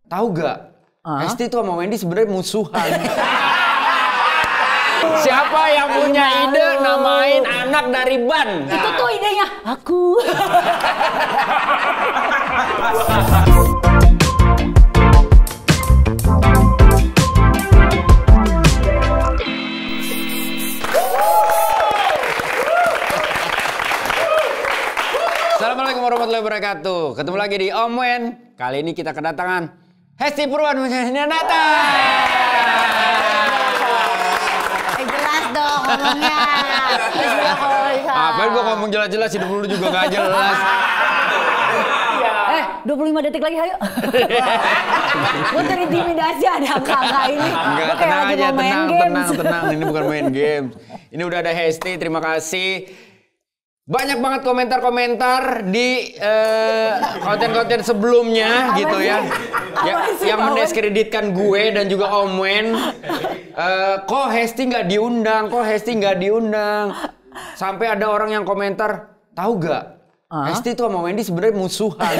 Tahu gak? Hesti tuh sama Wendy sebenarnya musuhan. Siapa yang punya ide namain anak dari ban? Itu tuh idenya aku. Assalamualaikum warahmatullahi wabarakatuh. Ketemu lagi di Om Wen. Kali ini kita kedatangan Hesti Purwan Nata. Jelas dong ngomongnya. Apaan gua ngomong jelas-jelas, hidup lu juga gak jelas. 25 detik lagi, ayo. Gue terintimidasi ada angka-angka ini. Enggak, tenang aja, tenang. Ini bukan main game. Ini udah ada Hesti, terima kasih. Banyak banget komentar-komentar di konten-konten sebelumnya gitu ya. Yang mendiskreditkan gue dan juga Om Wen. Kok Hesti nggak diundang? Sampai ada orang yang komentar, tahu gak? Hesti tuh sama Wendy sebenarnya musuhan.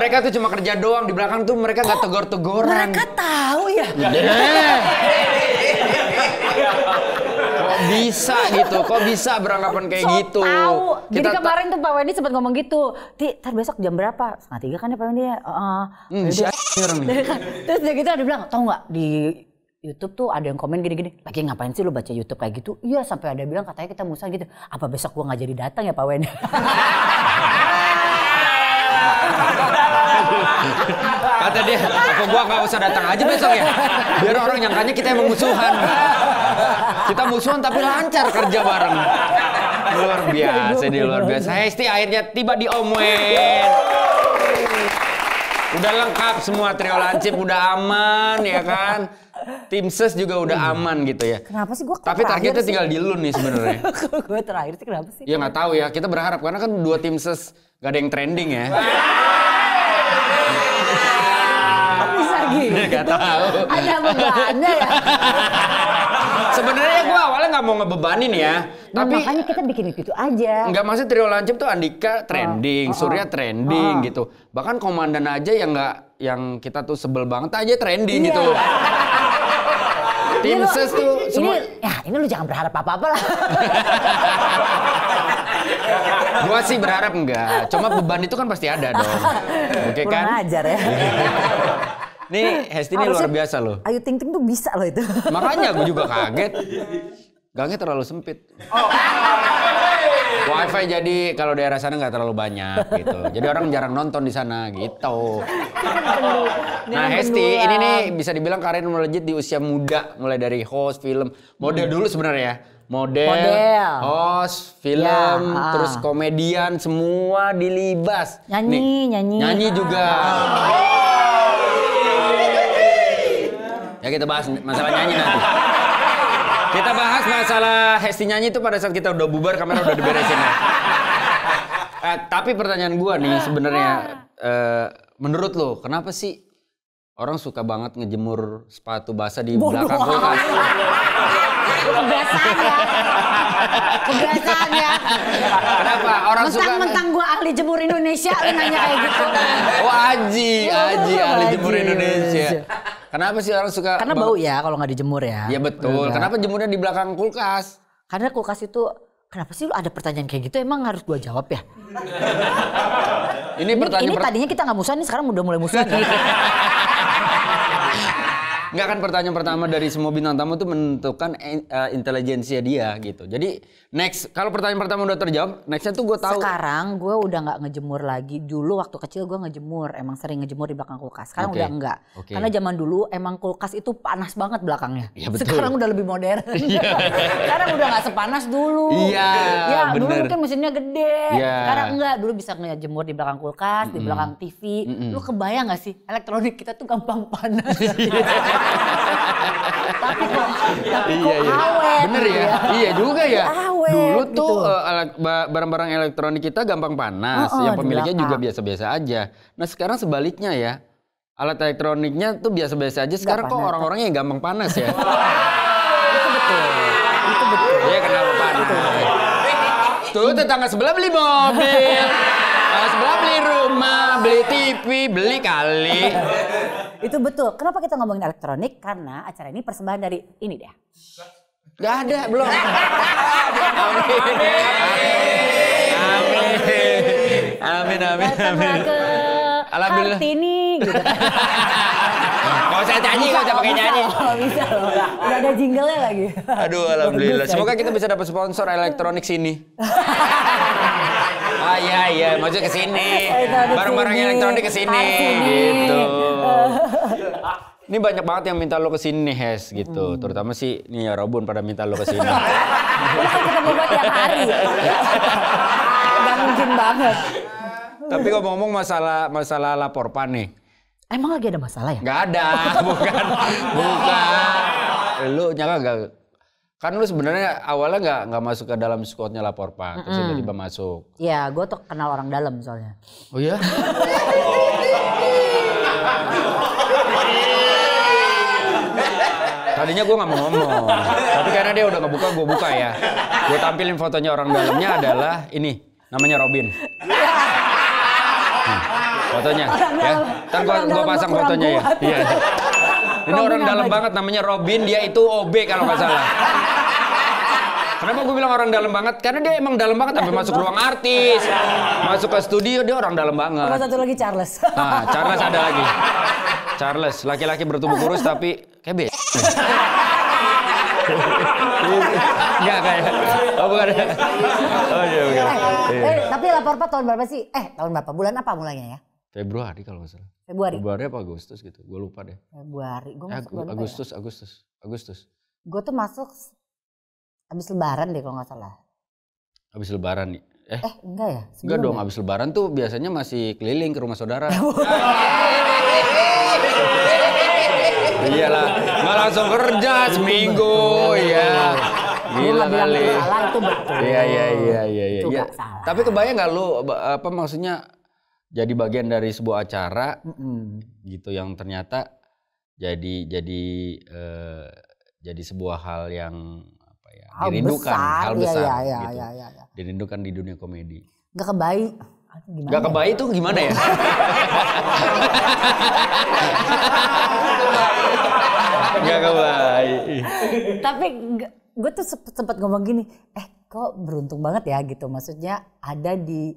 Mereka tuh cuma kerja doang, di belakang tuh mereka nggak tegor-tegoran. Mereka tahu ya? Kok bisa beranggapan kayak gitu? Tahu. Jadi kemarin tuh Pak Wendy sempat ngomong gitu. Ntar besok jam berapa? 2:30 kan ya Pak Wendy ya? Terus dia gitu ada bilang, tahu nggak di YouTube tuh ada yang komen gini-gini. Lagi ngapain sih lu baca YouTube kayak gitu? Iya, sampai ada bilang katanya kita musuhan gitu. Apa besok gua nggak jadi datang ya Pak Wendy? Kata dia, apa gua nggak usah datang aja besok ya? Biar orang nyangkanya kita emang musuhan. Kita musuhan tapi lancar kerja bareng. Luar biasa. Hesti akhirnya tiba di Om Wen. Udah lengkap semua, trio lancip udah aman ya kan. Tim ses juga udah aman gitu ya. Kenapa sih gua? Tapi targetnya tinggal di lu nih sebenarnya. Gue terakhir sih kenapa sih? Ya nggak tahu ya. Kita berharap karena kan 2 tim ses gak ada yang trending ya. Bisa gitu. Gak tahu. Ada bebannya ya. Sebenarnya gua awalnya nggak mau ngebebanin ya. Tapi makanya kita bikin itu aja. Nggak, maksud trio lancip tuh Andika trending, Surya trending gitu. Bahkan komandan aja yang kita tuh sebel banget aja trending gitu. Tim ses tuh semua. Ini lu jangan berharap apa-apa lah. Gua sih berharap enggak. Cuma beban itu kan pasti ada dong. Oke kan? Kurang ajar ya. Nih Hesti ini luar biasa loh. Ayu Ting Ting tuh bisa loh itu. Makanya gue juga kaget. Gangnya terlalu sempit. Wifi jadi kalau daerah sana nggak terlalu banyak gitu. Jadi orang jarang nonton di sana gitu. Nah Hesti ini nih bisa dibilang karir melejit di usia muda. Mulai dari host film, model dulu sebenarnya ya. Model, host, film, terus komedian, semua dilibas. Nyanyi juga. Ya kita bahas masalah nyanyi nanti. Kita bahas masalah Hesti nyanyi itu pada saat kita udah bubar, kamera udah diberesin ya. Tapi pertanyaan gua nih sebenarnya, menurut lo kenapa sih orang suka banget ngejemur sepatu basah di belakang kulkas? Kebiasaan ya. Kenapa orang suka? Mentang-mentang gua ahli jemur Indonesia, lu nanya kayak gitu. Oh Aji ahli jemur Indonesia. Kenapa sih orang suka? Karena bau ya kalau nggak dijemur ya. Iya betul. Kenapa jemurnya di belakang kulkas? Karena kulkas itu, kenapa sih lu ada pertanyaan kayak gitu? Emang harus gua jawab ya? Ini tadinya kita nggak musuhan, nih sekarang udah mulai musuhan. Nggak kan, pertanyaan pertama dari semua bintang tamu itu menentukan intelijensia dia gitu. Jadi next, kalau pertanyaan pertama udah terjawab, nextnya tuh gue tahu. Sekarang gue udah nggak ngejemur lagi. Dulu waktu kecil gue ngejemur, emang sering ngejemur di belakang kulkas. Sekarang udah enggak. Karena zaman dulu emang kulkas itu panas banget belakangnya. Ya, betul. Sekarang udah lebih modern. Sekarang udah nggak sepanas dulu. Iya, ya, bener. dulu mungkin mesinnya gede. Ya. Sekarang enggak. Dulu bisa ngejemur di belakang kulkas, di belakang TV. Lu kebayang nggak sih? Elektronik kita tuh gampang panas. tapi kok awet. Bener ya? Iya juga ya. Awet, dulu tuh gitu. barang-barang elektronik kita gampang panas, yang pemiliknya juga biasa-biasa aja. Nah sekarang sebaliknya ya, alat elektroniknya tuh biasa-biasa aja. Sekarang kok orang-orangnya yang gampang panas ya. Itu betul. Iya, kenapa panas? Tuh tetangga sebelah beli mobil. Sebelah beli rumah, beli TV, beli kali. Itu betul. Kenapa kita ngomongin elektronik? Karena acara ini persembahan dari ini deh. Gak ada, belum. Amin. Datanglah ke Alhamdulillah. Hartini gitu. Kalau saya nyanyi, kalau saya pakai nyanyi. Bisa loh. Udah ada jingle-nya lagi. Aduh, alhamdulillah. Semoga kita bisa dapat sponsor elektronik sini. Iya, maksudnya ke sini. Barang-barang elektronik ke sini gitu. Ini banyak banget yang minta lo ke sini, Hes, gitu. Terutama sih nih ya Robun pada minta lo ke sini. Ini kan kita mau buat tiap hari. Gak mungkin banget. Tapi ngomong-ngomong masalah lapor pan nih. Emang lagi ada masalah ya? Gak ada, bukan. Lu nyangka gak? Kan lu sebenarnya awalnya nggak masuk ke dalam squadnya lapor pan, terus tiba-tiba masuk. Iya, gue tuh kenal orang dalam soalnya. Oh iya? Tadinya gue nggak mau ngomong, tapi karena dia udah ngebuka, gue buka ya. Gue tampilin fotonya orang dalamnya adalah ini, namanya Robin. Fotonya, ya. Ntar gue pasang fotonya ya. Iya. Ini orang dalam banget, namanya Robin. Dia itu OB kalau nggak salah. Kenapa gue bilang orang dalam banget? Karena dia emang dalam banget, sampai masuk ruang artis, masuk ke studio, dia orang dalam banget. Sama satu lagi Charles. Nah, Charles ada lagi. Charles, laki-laki bertubuh kurus tapi kayak Enggak kayak. Oh bukan. Oh iya bukan. Tapi lapor Pak tahun berapa sih? Tahun berapa? Bulan apa mulainya ya? Februari kalau nggak salah. Februari apa Agustus gitu. Gue lupa deh. Februari. Gue masuk bulan Agustus. Gue tuh masuk habis lebaran deh kalau nggak salah. Habis lebaran nih. Enggak ya? Enggak dong, habis lebaran tuh biasanya masih keliling ke rumah saudara. Iyalah, nggak langsung kerja seminggu, ya. Gila kali. Salah itu betul. Iya. Tapi kebayang nggak lu apa maksudnya jadi bagian dari sebuah acara gitu yang ternyata jadi sebuah hal yang apa ya, dirindukan, hal besar gitu. Iya. Dirindukan di dunia komedi. Nggak kebaik. Gak kebaik tuh gimana ya? Gak kebaik. Tapi gue tuh sempet ngomong gini, kok beruntung banget ya gitu. Maksudnya ada di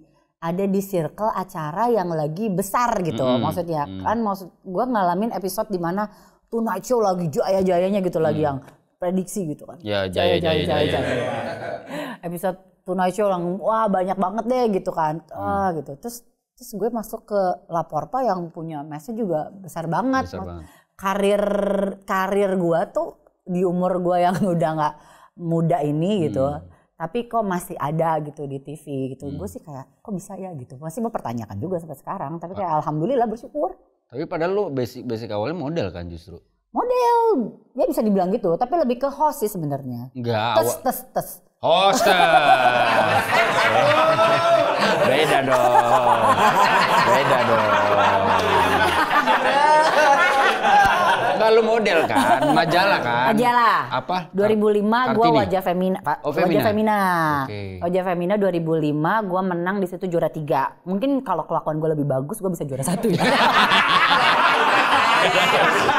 circle acara yang lagi besar gitu. Maksudnya kan gue ngalamin episode di mana Tonight Show lagi jaya-jayanya gitu lagi yang prediksi gitu kan. Ya jaya. Episode Tonight Show yang wah banyak banget deh gitu kan. Gitu. Terus gue masuk ke Laporpa yang punya message juga besar banget. Karir gue tuh di umur gue yang udah nggak muda ini gitu. Tapi kok masih ada gitu di TV gitu. Gue sih kayak kok bisa ya gitu. Masih mempertanyakan juga sampai sekarang. Tapi kayak alhamdulillah bersyukur. Tapi padahal lu basic awalnya model kan justru. Model, ya bisa dibilang gitu. Tapi lebih ke host sih sebenarnya. Enggak. Tes. Host. Beda dong. Enggak, lu model kan, majalah kan? Majalah. Apa? 2005 gua Wajah Femina. Wajah Femina. Okay. Wajah Femina 2005 gua menang di situ juara 3. Mungkin kalau kelakuan gua lebih bagus gua bisa juara 1 ya.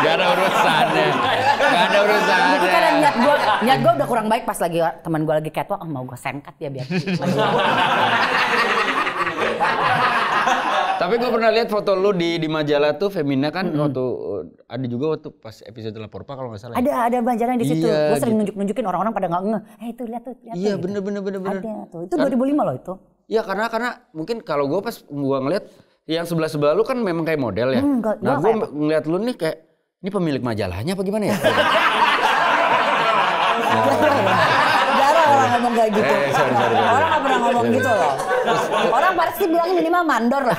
Gak ada urusannya. Itu kan niat gue udah kurang baik pas lagi teman gue lagi catwalk, mau gue sengkat ya biar. Tapi gue pernah lihat foto lu di majalah tuh Femina kan waktu ada juga waktu pas episode Laporpa kalau nggak salah. Ada majalah di situ. Iya, Gue sering gitu. nunjukin orang-orang pada nggak ngeh. Itu lihat tuh. Iya gitu. bener. Ada tuh. Itu 2005 loh itu. Iya karena mungkin kalau gue pas gue ngeliat yang sebelah lu kan memang kayak model ya. Nah gue ngeliat lu nih kayak ini pemilik majalahnya apa gimana ya? Jarang orang ngomong kayak gitu. Sorry. Orang nggak pernah ngomong gitu loh. Orang pasti bilangnya minimal mandor lah.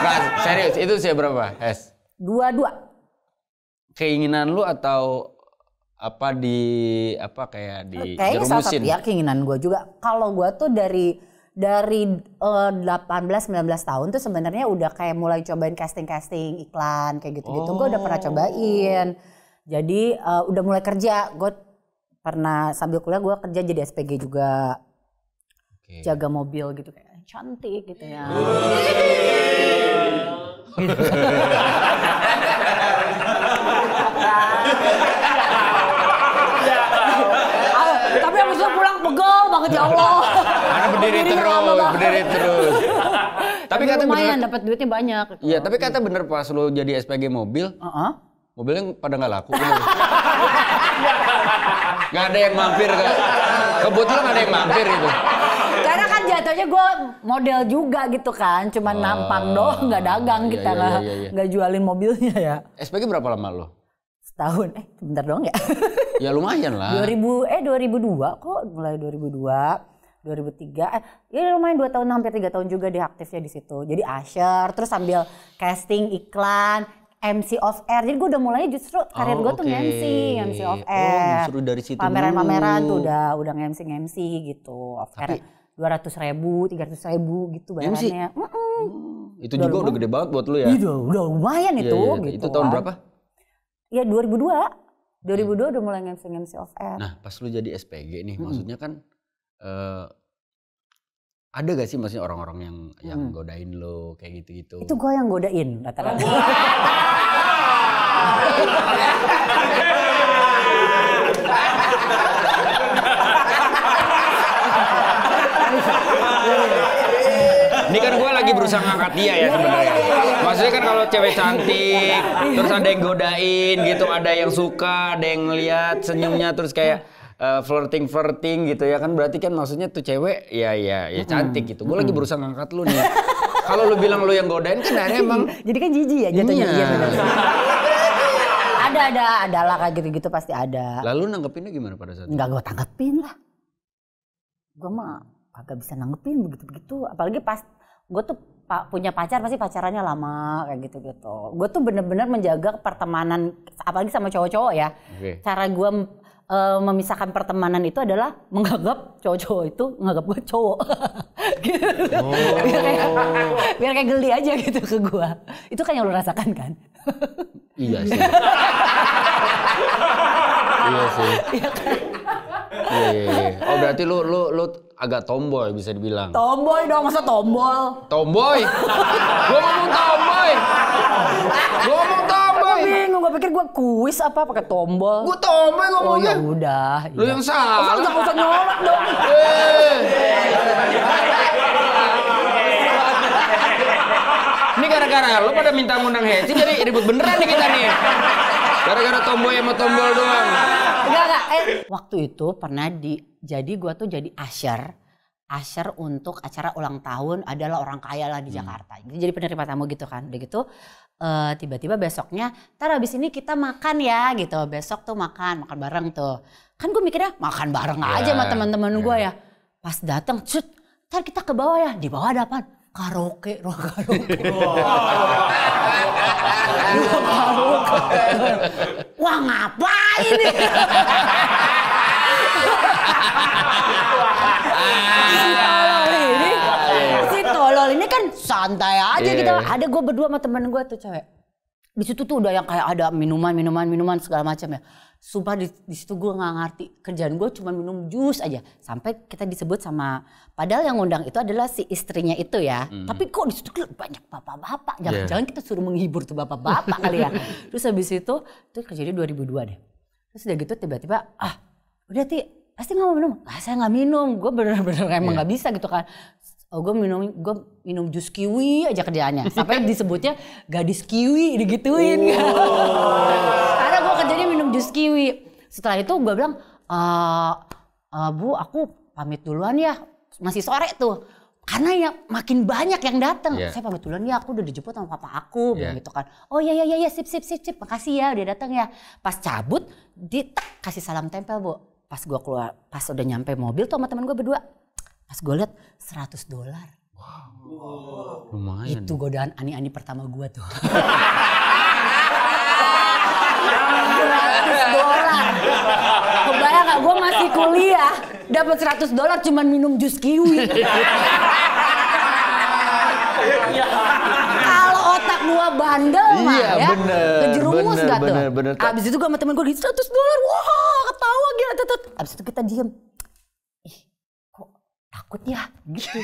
Nggak, serius itu sih berapa? Es? 22. Keinginan lu atau apa kayak Kayaknya salah satu ya keinginan gue juga. Kalau gue tuh dari 18-19 tahun tuh sebenarnya udah kayak mulai cobain casting iklan kayak gitu-gitu. Gue udah pernah cobain. Jadi udah mulai kerja. Gue pernah sambil kuliah gue kerja jadi SPG juga. jaga mobil gitu kayak cantik gitu ya. Tapi abis itu pulang pegel banget ya Allah. Karena berdiri terus. Tapi kata lumayan bener, dapat duitnya banyak. Iya, tapi kata bener pas lo jadi SPG mobil, mobilnya pada nggak laku. Nggak ada yang mampir kan? Kebetulan nggak ada yang mampir itu. Karena kan jatuhnya gue model juga gitu kan, cuman nampang doang, nggak dagang kita nggak jualin mobilnya ya. SPG berapa lama lo? Setahun, bentar doang ya. Ya lumayan lah. 2002 kok, mulai 2002, 2003, ya lumayan 2 tahun hampir 3 tahun juga dia aktifnya di situ. Jadi usher, terus sambil casting iklan, MC off air. Jadi gue udah mulai justru karir gue tuh MC off air. Justru dari situ pameran-pameran tuh udah MC gitu off air. 200.000, 300.000 gitu bayarannya. Itu juga udah gede banget buat lu ya? Iya, udah lumayan itu. Gitu. Itu tahun berapa? Ya 2002 udah mulai MC off air. Nah pas lu jadi SPG nih, maksudnya kan ada gak sih maksudnya orang-orang yang godain lo kayak gitu-gitu? Itu gue yang godain rata-rata. Ini kan gue lagi berusaha ngangkat dia ya sebenarnya. Maksudnya kan kalau cewek cantik, terus ada yang godain gitu, ada yang suka, ada yang ngeliat senyumnya, terus kayak flirting gitu ya kan, berarti kan maksudnya tuh cewek ya cantik gitu. Gue lagi berusaha ngangkat lu nih. Kalau lu bilang lu yang godain kan akhirnya emang. Jadi kan jijik ya jatuhnya. Iya benar. Ada lah kayak gitu-gitu pasti ada. Lalu nanggepinnya gimana pada saat itu? Enggak gue tanggepin lah. Gue mah kagak bisa nanggepin begitu-begitu. Apalagi pas gue tuh punya pacar pasti pacarannya lama kayak gitu-gitu. Gue tuh bener-bener menjaga pertemanan apalagi sama cowok-cowok ya. Cara gue memisahkan pertemanan itu adalah menganggap cowok-cowok itu menganggap gue cowok. Gitu. Biar kayak geli aja gitu ke gue. Itu kan yang lo rasakan kan? Iya sih. Iya sih. Iya. Oh berarti lu agak tomboy bisa dibilang. Tomboy dong, masa tombol? Tomboy? Gua ngomong tomboy. Bingung, gue pikir gue kuis apa pakai tombol. Gua tomboy ngomongnya. Oh ya udah. Lu yang salah. Jangan usah nyolot dong. Ini gara-gara lo pada minta ngundang Hesi jadi ribut beneran nih kita nih. Gara-gara tomboy sama tombol doang. Enggak. Waktu itu pernah jadi gua tuh jadi usher untuk acara ulang tahun adalah orang kaya lah di Jakarta. Jadi penerima tamu gitu kan. Udah gitu tiba-tiba besoknya, ntar abis ini kita makan ya gitu. Besok tuh makan bareng tuh. Kan gue mikirnya makan bareng aja sama teman-teman gue ya. Pas datang, ntar kita ke bawah ya. Di bawah ada apaan? Karaoke. Wah ngapain nih? Si tolol ini kan santai aja gitu. Ada gue berdua sama temen gue tuh cewek. Di situ tuh udah yang kayak ada minuman segala macam ya. Sumpah di situ gue nggak ngerti, kerjaan gue cuma minum jus aja. Sampai kita disebut sama, padahal yang ngundang itu adalah si istrinya itu ya. Tapi kok di situ banyak bapak-bapak. Jangan-jangan kita suruh menghibur tuh bapak-bapak kali ya. Terus habis itu kejadian 2002 deh. Terus udah gitu tiba-tiba udah pasti nggak mau minum. Saya nggak minum, gue bener-bener emang nggak bisa gitu kan. Gue minum jus kiwi aja kerjaannya. Sampai disebutnya gadis kiwi digituin. Karena gue kerjanya minum jus kiwi. Setelah itu gue bilang, Bu aku pamit duluan ya. Masih sore tuh. Karena ya makin banyak yang datang. Saya pamit duluan ya, aku udah dijemput sama papa aku. Bilang gitu kan. Oh iya sip. Makasih ya udah datang ya. Pas cabut, kasih salam tempel Bu. Pas gue keluar, pas udah nyampe mobil tuh sama temen gue berdua. Pas gue liat $100. Wow. Lumayan. Itu godaan ani-ani pertama gue tuh. $100. Kebayang gak gue masih kuliah dapat $100 cuman minum jus kiwi. Kalau otak gue bandel mah ya. Kejerumus gak tuh. Bener. Abis itu gue sama temen gue $100. Wah ketawa gila. Abis itu kita diem. takut ya gitu.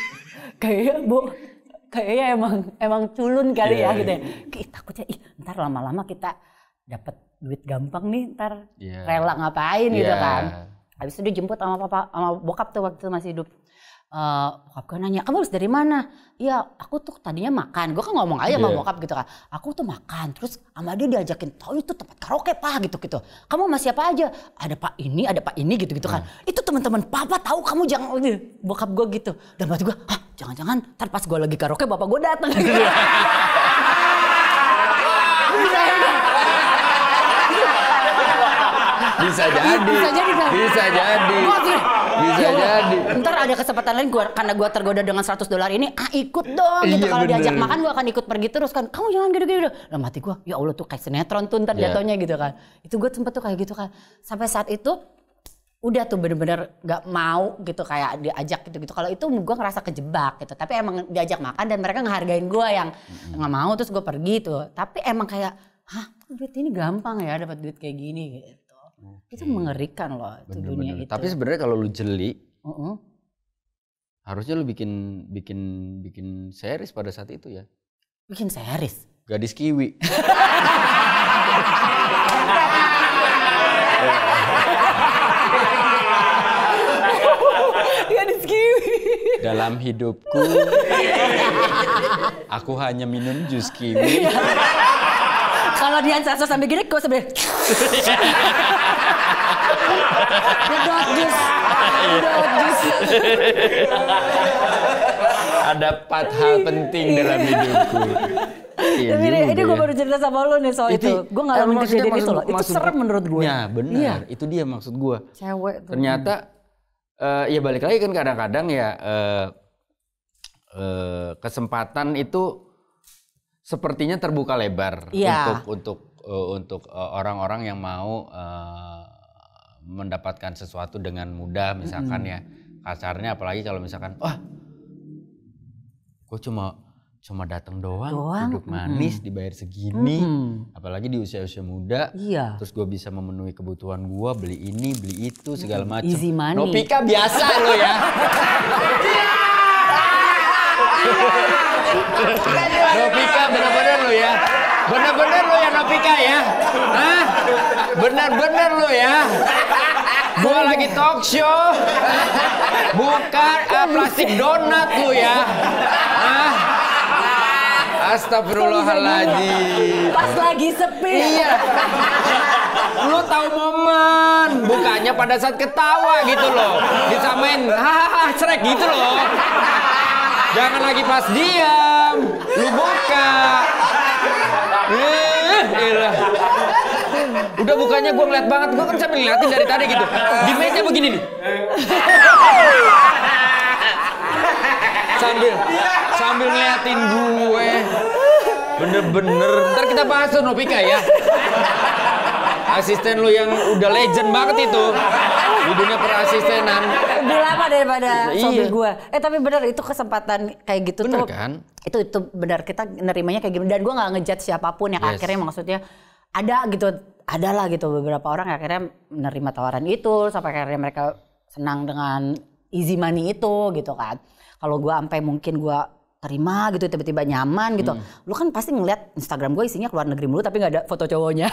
Kayaknya emang culun kali ya gitu ya. Takutnya ntar lama-lama kita dapat duit gampang nih, ntar rela ngapain gitu kan. Habis itu dijemput sama bokap tuh waktu itu masih hidup. Bokap gue nanya, kamu harus dari mana? Iya, aku tuh tadinya makan. Gue kan ngomong aja sama bokap gitu kan. Aku tuh makan, terus sama dia diajakin, tahu itu tempat karaoke pak gitu. Kamu sama siapa aja? Ada pak ini gitu kan. Itu teman-teman papa tahu kamu jangan, bokap gue gitu. Dan berarti gue, jangan-jangan ntar pas gue lagi karaoke bapak gue datang. Bisa jadi. Ntar ada kesempatan lain karena gue tergoda dengan $100 ini, ikut dong gitu. Kalau diajak makan gue akan ikut pergi terus kan. Kamu jangan gitu. Lah mati gue, ya Allah tuh kayak sinetron tuh ntar jatuhnya gitu kan. Itu gue sempet tuh kayak gitu kan. Sampai saat itu udah tuh bener-bener gak mau gitu kayak diajak gitu. Kalau itu gue ngerasa kejebak gitu. Tapi emang diajak makan dan mereka ngehargain gue yang gak mau, terus gue pergi tuh. Tapi emang kayak, duit ini gampang ya dapat duit kayak gini gitu. Itu mengerikan loh itu dunia itu. Tapi sebenarnya kalau lu jeli, harusnya lu bikin series pada saat itu ya. Bikin series? Gadis Kiwi. Gadis Kiwi. Dalam hidupku, aku hanya minum jus kiwi. Kalau dia sasa sampai gini, gue sampai Dot jus. Ada 4 hal penting dalam hidupku. Tapi ini gue baru cerita sama lo nih soal itu. Gue ngalamin kejadian itu loh. Itu serem menurut gue. Ya benar, itu dia maksud gue. Cewek tuh. Ternyata ya balik lagi kan kadang-kadang ya kesempatan itu sepertinya terbuka lebar untuk orang-orang yang mau mendapatkan sesuatu dengan mudah, misalkan ya kasarnya, apalagi kalau misalkan gue cuma datang doang, duduk manis dibayar segini, apalagi di usia muda, terus gue bisa memenuhi kebutuhan gue, beli ini beli itu segala macam. Easy money. Nopika biasa lo ya. Nopika bener-bener lo ya. Bener-bener lo ya Nopika ya. Bener-bener lo ya. Gua lagi talk show. Bukan plastik donat lo ya. Astagfirullahaladzim. Pas lagi sepi. Iya. Lu tahu momen. Bukannya pada saat ketawa gitu loh. Disamain hahaha cerek gitu loh. Jangan lagi pas diam, lu buka. Udah bukannya gue ngeliat banget, gue kan sambil ngeliatin dari tadi gitu. Di meja begini nih. Sambil ngeliatin gue. Bener-bener. Ntar kita bahas tuh Nopika ya. Asisten lu yang udah legend banget itu. Di dunia perasistenan. Lebih lama daripada sobi gue. Tapi benar itu kesempatan kayak gitu bener, tuh. Kan? Itu benar, kita nerimanya kayak gini. Dan gue gak ngejudge siapapun yang akhirnya maksudnya ada gitu. Ada lah gitu beberapa orang yang akhirnya menerima tawaran itu. Sampai akhirnya mereka senang dengan easy money itu gitu kan. Kalau gue sampai mungkin gue terima gitu tiba-tiba nyaman gitu. Lu kan pasti ngeliat Instagram gue isinya keluar negeri mulu tapi gak ada foto cowoknya.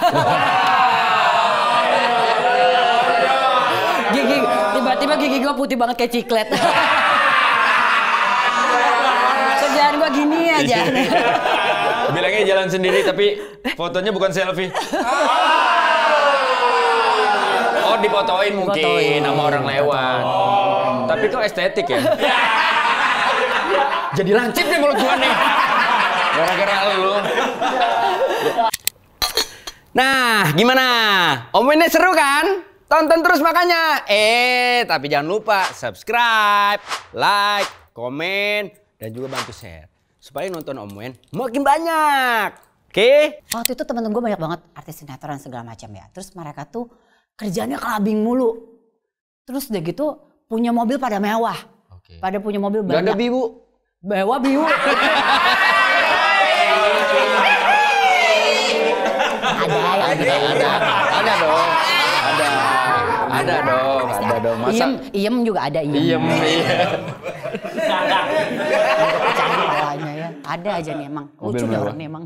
Tiba-tiba gigi gue putih banget kayak ciklet. Kerjaan gue gini aja. Bilangnya jalan sendiri tapi fotonya bukan selfie. Oh dipotoin mungkin sama orang lewat. Tapi kok estetik ya? Jadi lancip nih mulut gua nih. Gara-gara lu. Nah, gimana? Omongannya seru kan? Tonton terus makanya. Tapi jangan lupa subscribe, like, komen, dan juga bantu share. Supaya nonton Omen makin banyak. Oke? Waktu itu temen-temen gue banyak banget artis sinetron segala macam ya. Terus mereka tuh kerjanya kelabing mulu. Terus udah gitu punya mobil pada mewah. Pada punya mobil banyak. Gak ada bibu. Mewah bibu. Ada dong. Masa Iem juga ada iem. Iya. Canggih bawahnya ya. Ada aja nih emang. Lucu deh orang nih emang.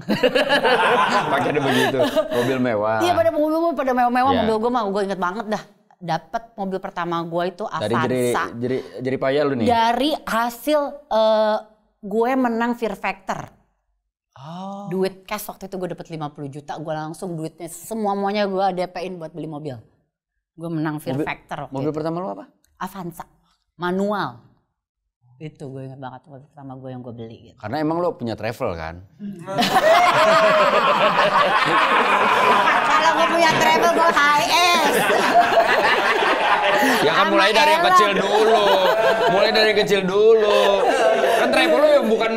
Pakainya begitu, mobil mewah. Iya pada mobil pada mewah-mewah. Iya. Mobil gue mah gue inget banget dah. Dapat mobil pertama gue itu Avanza. Jadi payah lu nih. Dari hasil gue menang Fear Factor. Oh. Duit cash waktu itu gue dapet 50 juta. Gue langsung duitnya semuanya gue DP-in buat beli mobil. Gue menang Fear Factor. Mobil pertama lu apa? Avanza. Manual. Itu gue ingat banget mobil pertama gue yang gue beli gitu. Karena emang lo punya travel kan? Kalau gue punya travel gue high S. Ya kan mulai dari yang kecil dulu. Mulai dari kecil dulu. Kan travel lo yang bukan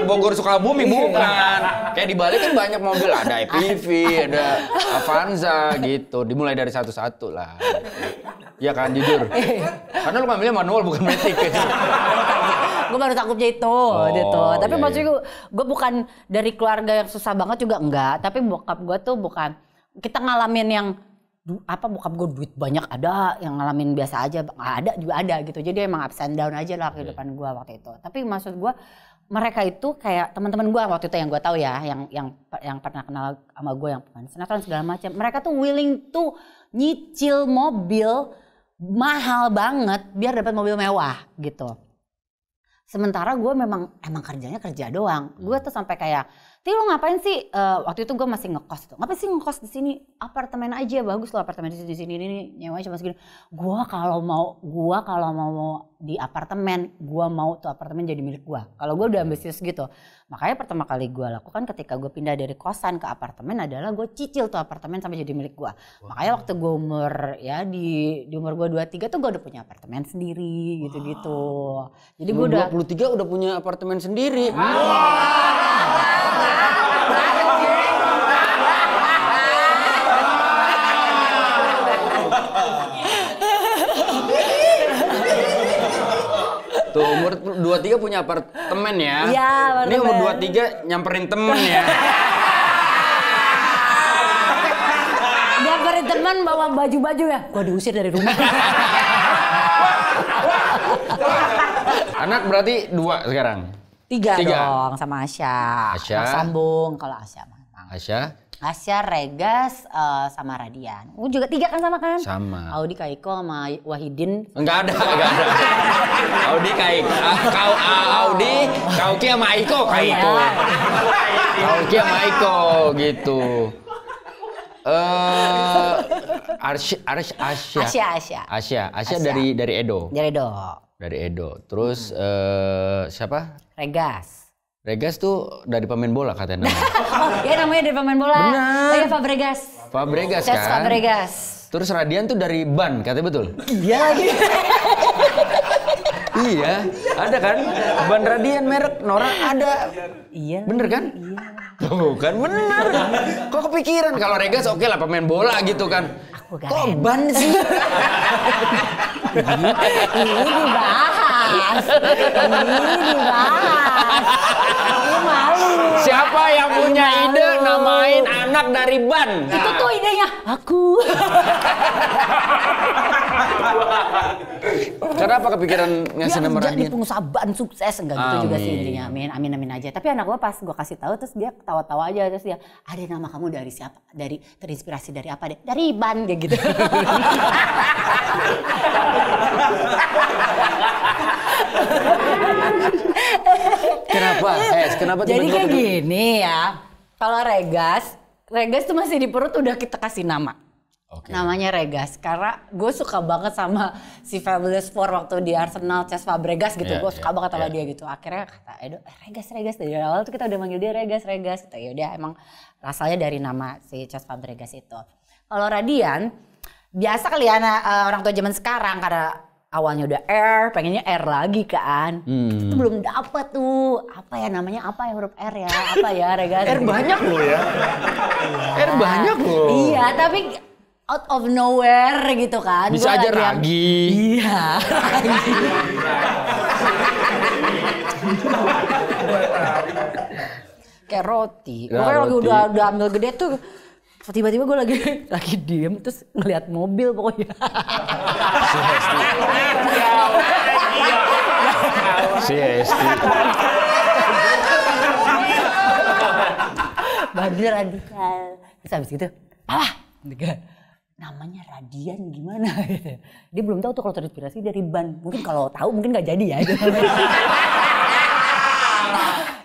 Bogor Sukabumi, bukan. Kayak di Bali kan banyak mobil. Ada EPV, ada Avanza gitu. Dimulai dari satu-satu lah. Iya kan, jujur. Karena lo ngambilnya manual bukan matic. Gue baru takutnya itu gitu. Tapi iya, maksudnya gue bukan dari keluarga yang susah banget juga enggak. Tapi bokap gue tuh bukan, kita ngalamin yang bokap gue duit banyak ada, yang ngalamin biasa aja ada juga ada gitu. Jadi emang ups and down aja lah kehidupan gue waktu itu. Tapi maksud gue mereka itu kayak teman-teman gue waktu itu yang gue tahu ya, yang pernah kenal sama gue yang pemain sinetron segala macam. Mereka tuh willing tuh nyicil mobil mahal banget biar dapat mobil mewah gitu. Sementara gue emang kerjanya kerja doang. Gue tuh sampai kayak, "Ti lu ngapain sih?" Waktu itu gue masih ngekos tuh. "Ngapain sih ngekos di sini? Apartemen aja bagus loh, apartemen di sini ini nyewanya cuma segini." Gue kalau mau di apartemen, gue mau tuh apartemen jadi milik gue. Kalau gue udah ambisius gitu. Makanya pertama kali gue lakukan ketika gue pindah dari kosan ke apartemen adalah gue cicil tuh apartemen sampai jadi milik gue. Makanya waktu gue di umur gue 23 tuh gue udah punya apartemen sendiri gitu-gitu. Jadi gue udah 23 udah punya apartemen sendiri. Tuh umur 23 punya apartemen ya. Iya, ini umur 23 nyamperin temen ya. Nyamperin temen bawa baju-baju ya. Gue diusir dari rumah. Anak berarti 2 sekarang? 3 dong sama Asya. Asya. Sambung kalau Asya mah. Asya, Regas, sama Radian. Juga 3 kan sama kan? Sama. Audi, Kaiko, sama Wahidin. Enggak ada. Audi, Kaiko. Audi, Kauki sama Aiko, Kaiko. Kauki sama Aiko gitu. Asya dari Edo. Dari Edo. Terus siapa? Regas tuh dari pemain bola katanya namanya. Oh, ya namanya dari pemain bola. Benar. Oh ya Fabregas. Fabregas Cesc kan? Fabregas. Terus Radian tuh dari Ban, katanya betul? Iya lagi. Iya, ada kan? Ban Radian merek Nora ada. Iya. Bener kan? Iya. Tuh kan bener. Kok kepikiran kalau Regas oke lah pemain bola gitu kan. Kok Ban sih? Ini dibahas. Aku malu. Siapa yang punya ide namain anak dari Ban? Itu tuh idenya aku. Kenapa kepikiran ngasih nama Jadi Radian? pengusaha ban sukses enggak gitu juga sih intinya. Amin aja. Tapi anak gua pas gua kasih tahu terus dia ketawa-tawa aja terus dia, "Ada nama kamu dari siapa? Terinspirasi dari apa deh?" "Dari ban," kayak gitu. Kenapa? Kenapa Jadi tiba-tiba kayak gini ya. Kalau Regas tuh masih di perut udah kita kasih nama. Okay. Namanya Regas karena gue suka banget sama si Fabulous Four waktu di Arsenal, Cesc Fabregas gitu. Gue suka banget sama dia gitu. Akhirnya kata Edo, Regas dari awal tuh kita udah manggil dia Regas gitu. Ya udah emang asalnya dari nama si Cesc Fabregas itu. Kalau Radian biasa kali ya orang tua zaman sekarang karena awalnya udah R, pengennya R lagi kan. Itu belum dapet tuh. Apa ya namanya? Apa ya huruf R ya? Apa ya Regas? R banyak loh ya. R banyak loh. Iya, tapi out of nowhere gitu kan. Bisa aja Ragi. Iya. Kayak roti. Gue lagi udah ambil gede tuh. Tiba-tiba gue lagi diem terus ngeliat mobil pokoknya. Si Si Hesti. Bandi radikal. Terus habis gitu, namanya Radian gimana? Dia belum tahu tuh kalau terinspirasi dari ban. Mungkin kalau tahu mungkin nggak jadi ya.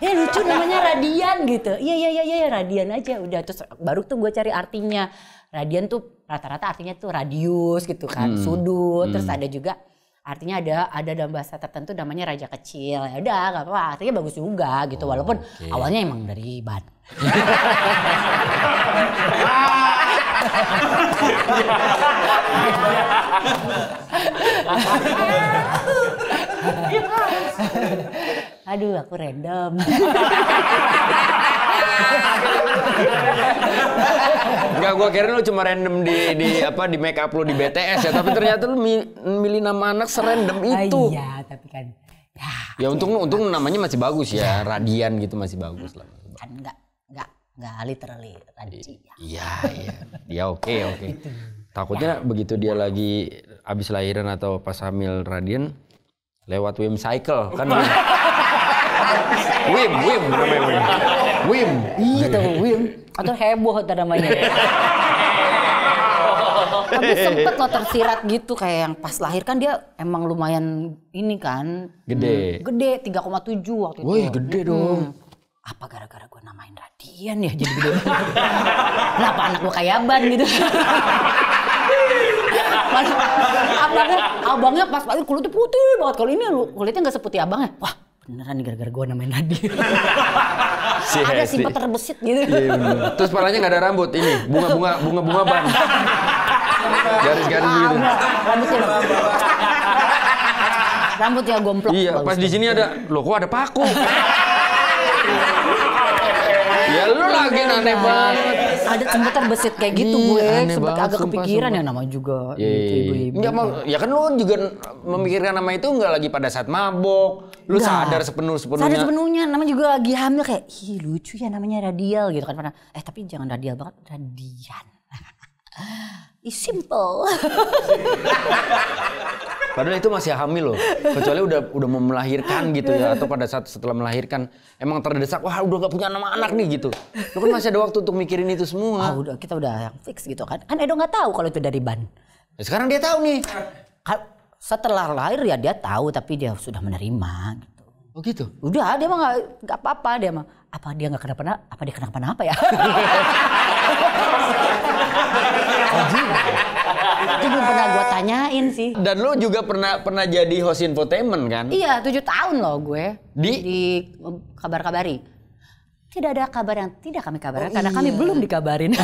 Ya lucu namanya Radian gitu. Iya Radian aja udah. Terus baru tuh gue cari artinya. Radian tuh rata-rata artinya tuh radius gitu kan, sudut. Terus ada juga artinya ada dalam bahasa tertentu namanya raja kecil. Ya udah nggak apa-apa, artinya bagus juga gitu. Walaupun awalnya emang dari ban. Aduh, aku random. Enggak, gua kira lu cuma random di make up lu di BTS ya, tapi ternyata lu milih nama anak serandom itu. Iya, tapi kan ya untung namanya masih bagus ya, Radian gitu masih bagus lah. Kan enggak literally Radian. Iya. Dia oke. Takutnya begitu dia lagi abis lahiran atau pas hamil Radian lewat Wim Cycle kan. Wim namanya Wim. Iya tuh Wim. Atau heboh tuh namanya. Tapi sempet lo tersirat gitu kayak yang pas lahir kan dia emang lumayan ini kan. Gede 3,7 waktu itu. Wih gede dong. Apa gara-gara gue namain Radian ya jadi gede. Kenapa anak gue kayak ban gitu. Abangnya pas lahir kulitnya putih banget. Kalau ini kulitnya nggak seputih abangnya. Wah beneran nih gara-gara gue namain Radian. Ada simpel terbesit gitu. Iya bener. Terus palanya nggak ada rambut ini bunga ban. Garis-garis gitu. Rambutnya gomplok. Iya pas di sini ada loh kok ada paku. Ya lu lagi aneh banget. Ada sempet terbesit kayak gitu gue. Sempet agak kepikiran ya nama juga. Enggak mau, ya kan lu juga memikirkan nama itu enggak lagi pada saat mabok. Lu sadar sepenuhnya. Sadar sepenuhnya, namanya juga lagi hamil kayak, ih lucu ya namanya Radial gitu kan. Tapi jangan Radial banget, Radian. Simple. Padahal itu masih hamil loh. Kecuali udah mau melahirkan gitu ya. Atau pada saat setelah melahirkan emang terdesak, wah udah gak punya nama anak nih gitu. Lu kan masih ada waktu untuk mikirin itu semua. Kita udah yang fix gitu kan. Kan Edo gak tahu kalau itu dari ban. Ya, sekarang dia tahu nih. Setelah lahir ya dia tahu tapi dia sudah menerima gitu. Oh gitu? Udah dia mah gak apa-apa dia mah. Apa dia gak kenapa-napa? Apa dia kenapa-napa ya? Itu belum pernah gue tanyain sih. Dan lu juga pernah jadi host infotainment kan? Iya 7 tahun loh gue. Di Kabar-Kabari. Tidak ada kabar yang tidak kami kabarkan karena kami belum dikabarin.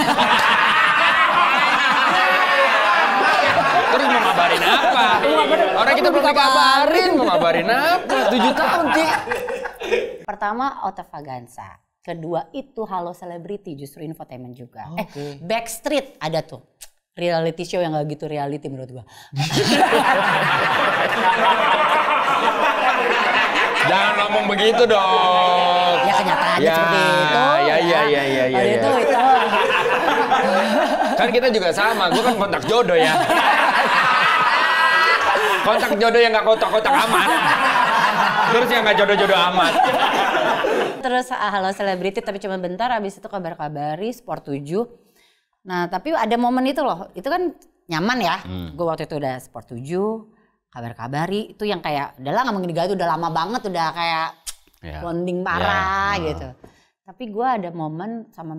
Terus mau ngabarin apa? Orang kita belum dikabarin, mau ngabarin apa? 7 tahun, Ci. Pertama Otavaganza. Kedua itu Halo Celebrity, justru infotainment juga. Backstreet ada tuh. Reality show yang gak gitu reality menurut gua. Jangan ngomong begitu dong. Ya kenyataannya seperti itu. Iya. Itu. Kan kita juga sama, gua kan kontak jodoh ya. Kontak jodoh yang gak kotak-kotak amat. Terus yang gak jodoh-jodoh amat. Terus Halo Celebrity tapi cuma bentar, habis itu Kabar-Kabari, Sport 7. Nah tapi ada momen itu loh, itu kan nyaman ya. Gue waktu itu udah Sport 7, Kabar-Kabari, itu yang kayak udahlah ngomongin diganti udah lama banget, udah kayak bonding parah gitu. Tapi gue ada momen sama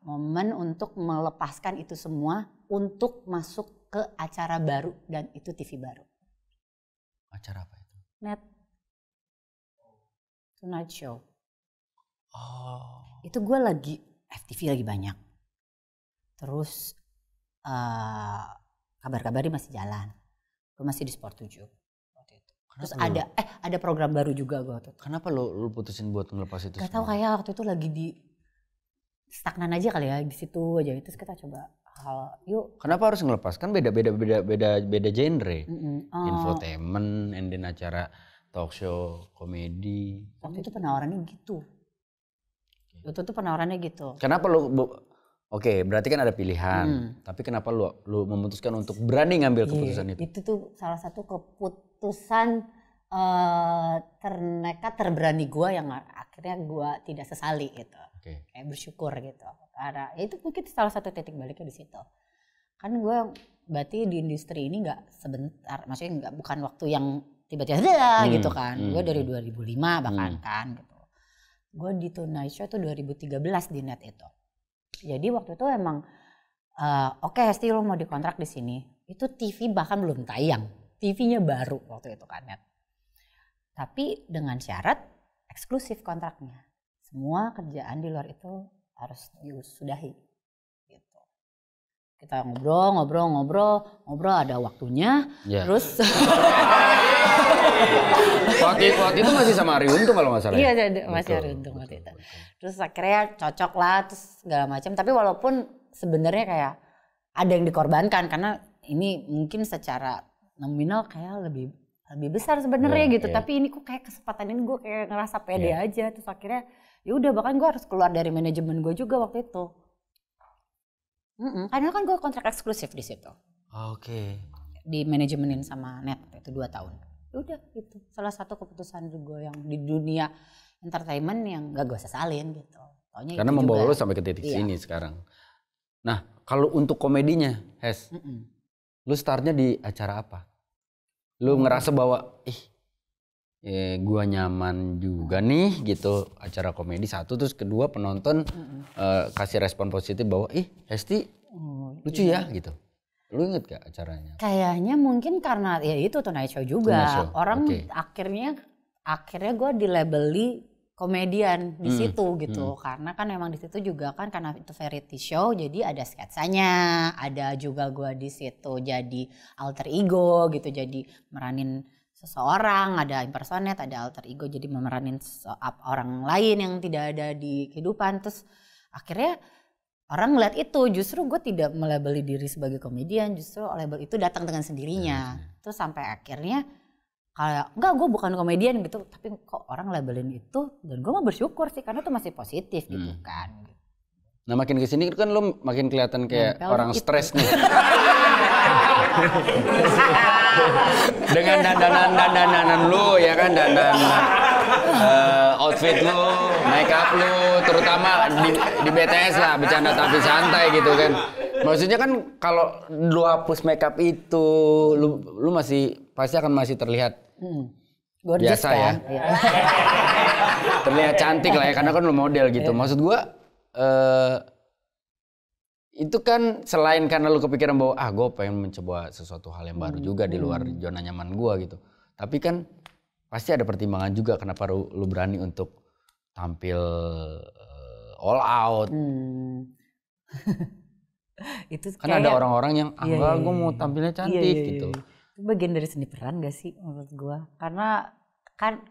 momen untuk melepaskan itu semua untuk masuk ke acara baru dan itu TV baru. Acara apa itu? Tonight Show. Itu gue lagi FTV lagi banyak. Terus Kabar-Kabari masih jalan. Gue masih di Sport 7 waktu itu. Terus ada program baru juga gue waktu itu. Kenapa lu putusin buat ngelepas itu? Gak tau kayak waktu itu lagi di stagnan aja kali ya di situ aja. Terus kita coba yuk. Kenapa harus ngelepas? Kan beda genre. Infotainment, and then acara talk show, komedi. Waktu itu penawarannya gitu. Kenapa lu Oke, berarti kan ada pilihan. Tapi kenapa lu memutuskan untuk berani ngambil keputusan itu? Itu tuh salah satu keputusan terberani gue yang akhirnya gue tidak sesali gitu. Kayak bersyukur gitu. Karena itu mungkin salah satu titik baliknya di situ. Kan gue berarti di industri ini nggak sebentar, maksudnya bukan waktu yang tiba-tiba gitu kan. Gue dari 2005 bahkan kan gitu. Gue di Tonight Show tuh 2013 di net itu. Jadi waktu itu emang oke, Hesti lo mau dikontrak di sini. Itu TV bahkan belum tayang. TV-nya baru waktu itu kan net. Tapi dengan syarat eksklusif kontraknya. Semua kerjaan di luar itu harus disudahi. Gitu. Kita ngobrol ada waktunya. Yeah. Terus waktu itu masih sama Arie Untung kalau nggak salah. Iya, masih Arie Untung waktu itu. Terus akhirnya cocok lah, terus segala macam. Tapi walaupun sebenarnya kayak ada yang dikorbankan karena ini mungkin secara nominal kayak lebih besar sebenarnya gitu. Tapi ini kok kayak kesempatan ini gue kayak ngerasa pede aja. Terus akhirnya ya udah, bahkan gue harus keluar dari manajemen gue juga waktu itu. Karena kan gue kontrak eksklusif di situ. Di manajemenin sama net itu 2 tahun. Udah gitu. Salah satu keputusan gue yang di dunia entertainment yang gak gue sesalin gitu. Taunya karena membawa lo sampai ke titik sini sekarang. Nah, kalau untuk komedinya, Hes, lu startnya di acara apa? Lu ngerasa bahwa gua nyaman juga nih gitu acara komedi satu, terus kedua penonton kasih respon positif bahwa Hesti lucu ya gitu. Lu inget gak acaranya? Kayaknya mungkin karena ya itu Tonight Show juga. Orang akhirnya gue dilabeli komedian di situ gitu. Karena kan memang di situ juga kan karena itu variety show, jadi ada sketsanya, ada juga gue di situ jadi alter ego gitu, jadi meranin seseorang, ada impersonate, ada alter ego, jadi memeranin orang lain yang tidak ada di kehidupan. Terus akhirnya orang ngeliat itu, justru gue tidak melabeli diri sebagai komedian, justru label itu datang dengan sendirinya. Terus sampai akhirnya kayak enggak, gue bukan komedian gitu, tapi kok orang labelin itu, dan gue mah bersyukur sih karena itu masih positif gitu kan. Nah makin kesini kan lo makin kelihatan kayak orang stres nih. Dengan dandanan lo ya kan, dandan outfit lo, make up lo, terutama di BTS lah, bercanda tapi santai gitu kan. Maksudnya kan kalau lu hapus make up itu, lu masih pasti akan masih terlihat biasa kan? Ya. Terlihat cantik lah ya, karena kan lu model gitu. Maksud gua itu kan selain karena lu kepikiran bahwa gue pengen mencoba sesuatu hal yang baru juga di luar zona nyaman gua gitu. Tapi kan pasti ada pertimbangan juga kenapa lu berani untuk tampil all out. Itu kan kayak, ada orang-orang yang enggak, gue mau tampilnya cantik gitu. Itu bagian dari seni peran gak sih menurut gue? Karena kan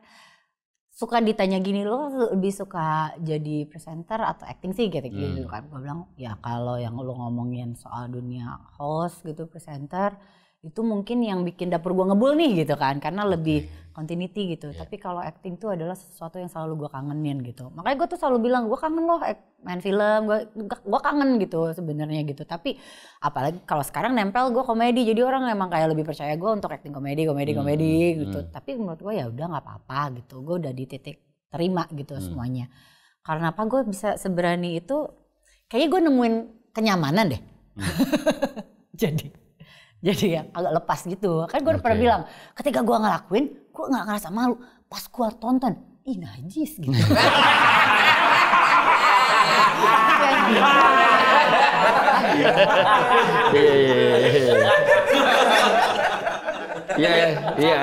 suka ditanya gini, lo lebih suka jadi presenter atau acting sih gitu kan. Gue bilang ya kalau yang lo ngomongin soal dunia host gitu, presenter, itu mungkin yang bikin dapur gue ngebul nih gitu kan, karena lebih continuity gitu. Tapi kalau acting tuh adalah sesuatu yang selalu gue kangenin gitu. Makanya gue tuh selalu bilang gue kangen loh main film, gue kangen gitu sebenarnya gitu. Tapi apalagi kalau sekarang nempel gue komedi, jadi orang emang kayak lebih percaya gue untuk acting komedi gitu. Tapi menurut gue ya udah nggak apa-apa gitu. Gue udah di titik terima gitu semuanya. Karena apa, gue bisa seberani itu, kayaknya gue nemuin kenyamanan deh. Jadi ya agak lepas gitu. Kan gue pernah bilang, ketika gue ngelakuin, gue gak ngerasa malu. Pas gue tonton, najis gitu. Iya.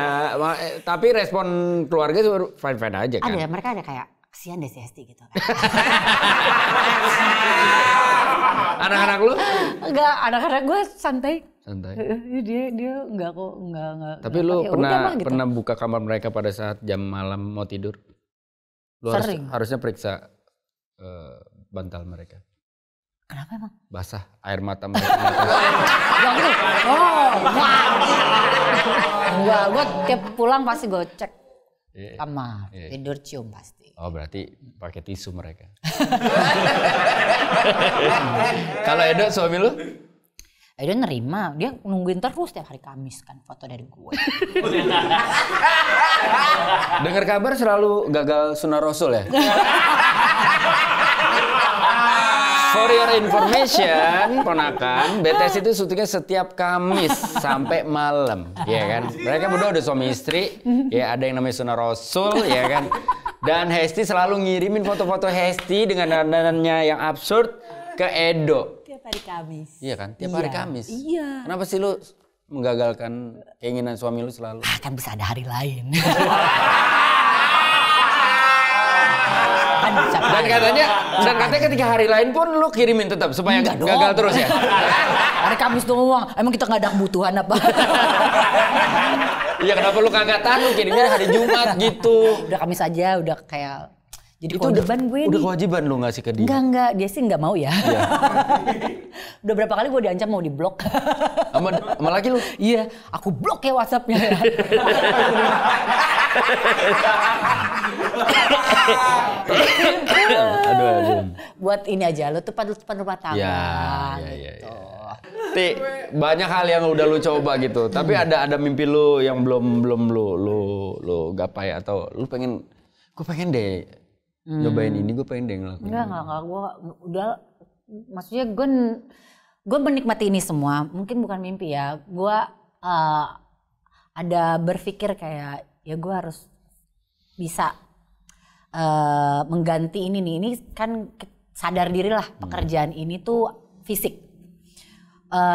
Tapi respon keluarga itu fine-fine aja kan? Ada, mereka ada kayak, kasihan deh si Hesti gitu. Anak-anak lu? Enggak, anak-anak gue santai. Dia enggak kok, enggak. Tapi lu pernah buka kamar mereka pada saat jam malam mau tidur? Lu harusnya periksa bantal mereka. Kenapa emang? Basah air mata mereka. Yang itu? Enggak, gue tiap pulang pasti gue cek kamar, tidur cium pasti. Oh berarti pakai tisu mereka. Kalau Edo suami lu? Dia nerima, dia nungguin terus tiap hari Kamis kan foto dari gue. Dengar kabar selalu gagal sunah rasul ya? For your information, ponakan, BTS itu syutingnya setiap Kamis sampai malam, ya kan? Mereka berdua udah suami istri, ya ada yang namanya sunah rasul, ya kan? Dan Hesti selalu ngirimin foto-foto Hesti dengan dandanannya yang absurd ke Edo. Tiap hari Kamis. Iya kan? Tiap hari Kamis. Iya. Kenapa sih lu menggagalkan keinginan suami lu selalu? Kan bisa ada hari lain. Dan katanya ketika hari lain pun lu kirimin tetap supaya gagal terus ya? Hari Kamis doang. Emang kita nggak ada kebutuhan apa? Iya, kenapa lu kagak tahan, lu kirimnya hari Jumat gitu? Udah Kamis aja, udah kayak jadi itu kewajiban gue nih. Udah kewajiban lu ngasih ke dia? Enggak, dia sih nggak mau ya. Iya. Udah berapa kali gue diancam mau diblok. Sama laki lu? Iya, aku blok ya WhatsApp-nya. Aduh. Buat ini aja, lu tepat rumah tangga. Ya. Ti, banyak hal yang udah lu coba gitu. Tapi ada mimpi lu yang belum lu gapai atau lu gue pengen deh nyobain ini, gue pengen deh ngelakuin. Enggak, gue udah, maksudnya gue menikmati ini semua. Mungkin bukan mimpi ya. Gue ada berpikir kayak ya gue harus bisa mengganti ini nih. Ini kan sadar diri lah, pekerjaan ini tuh fisik.